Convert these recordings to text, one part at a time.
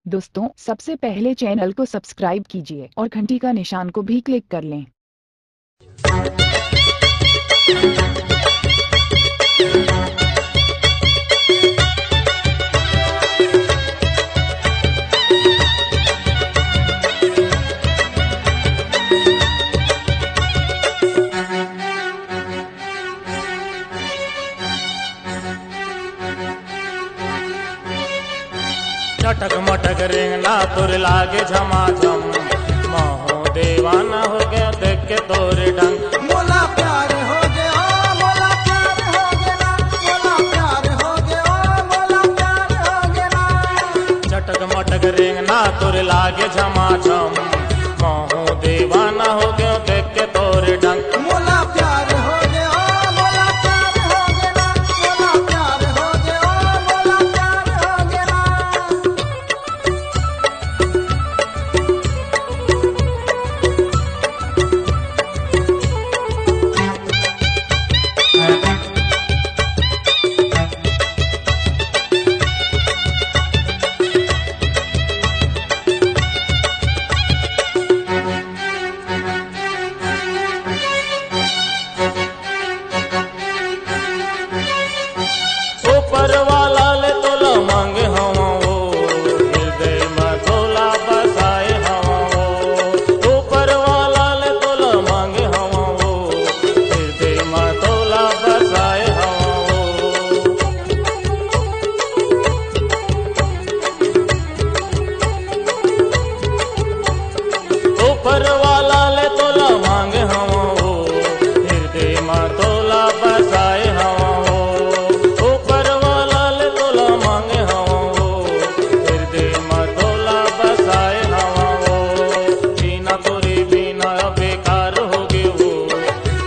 दोस्तों, सबसे पहले चैनल को सब्सक्राइब कीजिए और घंटी का निशान को भी क्लिक कर लें। चटक मटक रेंगना तुर लागे झमाझम, मोहो दीवाना हो गया देख के तोरे ढंग। मोला प्यार हो गया, मोला प्यार हो गया, मोला प्यार हो गया, मोला प्यार हो गया। चटक मटक रेंगना तुर लागे झमाझम, मोहो दीवाना हो गया देख के तोरे ढंग। मोला प्यार हो गया, मोला प्यार हो गया, मोला प्यार हो गया, मोला प्यार हो गया। ऊपर वाला ले तोला मांगे हवा वो, हृदय में तोला बसाए हवा वो। ऊपर वाला ले तोला मांगे हवा वो, हृदय में तोला बसाए हवा वो। ऊपर वाला ले तोला मांगे हवा वो, हृदय में तोला बसाए हवा वो। ऊपर वाला ले तोला मांगे हवा वो, हृदय में तोला बसाए हवा वो। जीना तोरी बिना बेकार होगे वो,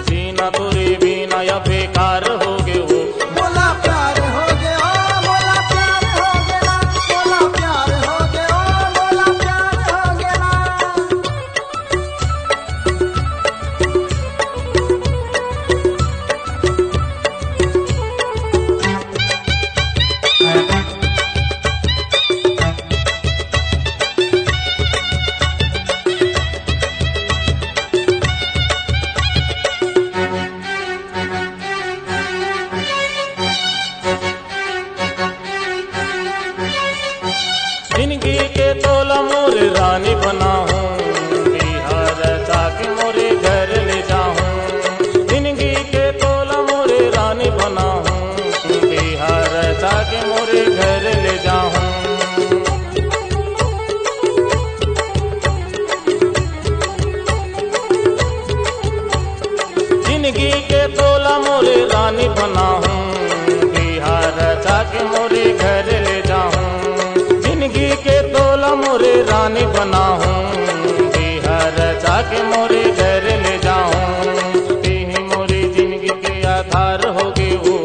जीना तोरी बिना बेकार होगे वो। मोला प्यार हो गया, मोला प्यार हो गया, मोला प्यार हो गया, मोला प्यार हो गया। जिंदगी के तोला मोरे रानी बना हूँ, बिहार जाके मोरे घर ले जाऊँ। जिंदगी के तोला मोरे रानी बना हूँ, बिहार जाके मोरे घर ले जाऊँ। जिंदगी के तोला मोरे रानी बना हूँ, बिहार जाके मोरे घर ले जाऊँ। जिंदगी के तोला मोरे रानी बना हूँ, बिहार जाके मोरे घर ले जाऊँ। तीही मोरी जिंदगी के आधार होगे वो,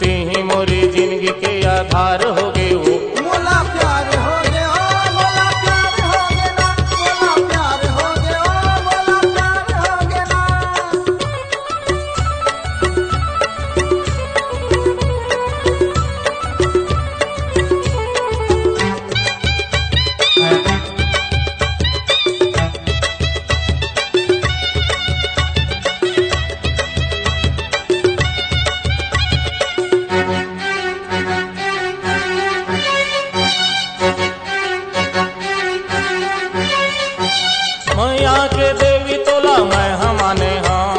तीही मोरी जिंदगी के आधार होगे वो। मोला प्यार हो गया, मोला प्यार हो गया, मोला प्यार हो गया, मोला प्यार हो गया। मैया के देवी तोला मैं हमाने हाँ,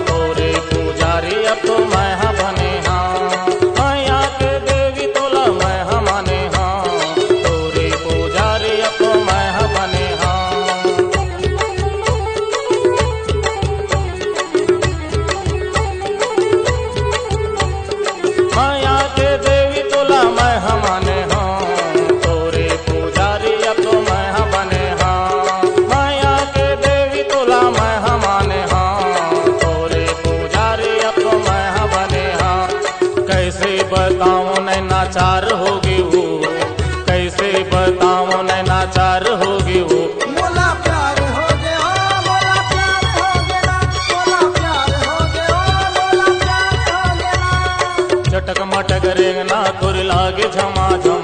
तोरे पुजारी अब तो मैं हाँ बने हाँ। मैया के देवी तोला मैं हमाने हाँ, तोरे पुजारी अब तो मैं हाँ बने हाँ। मैया के देवी तोला मैं हमाने हाँ, तोरे पुजारी अब तो मैं हाँ बने हाँ। माया के देवी तोला मैं हमाने हाँ, तोरे पुजारी अब तो मैं हाँ बने हाँ। कैसे बताऊँ नैनाचार होगी वो, कैसे बताऊँ नैनाचार होगी वो। मोला प्यार हो गया, मोला प्यार हो गया, मोला प्यार हो गया, मोला प्यार हो गया। चटक मटक रेंगना तुर लागे झमाझम,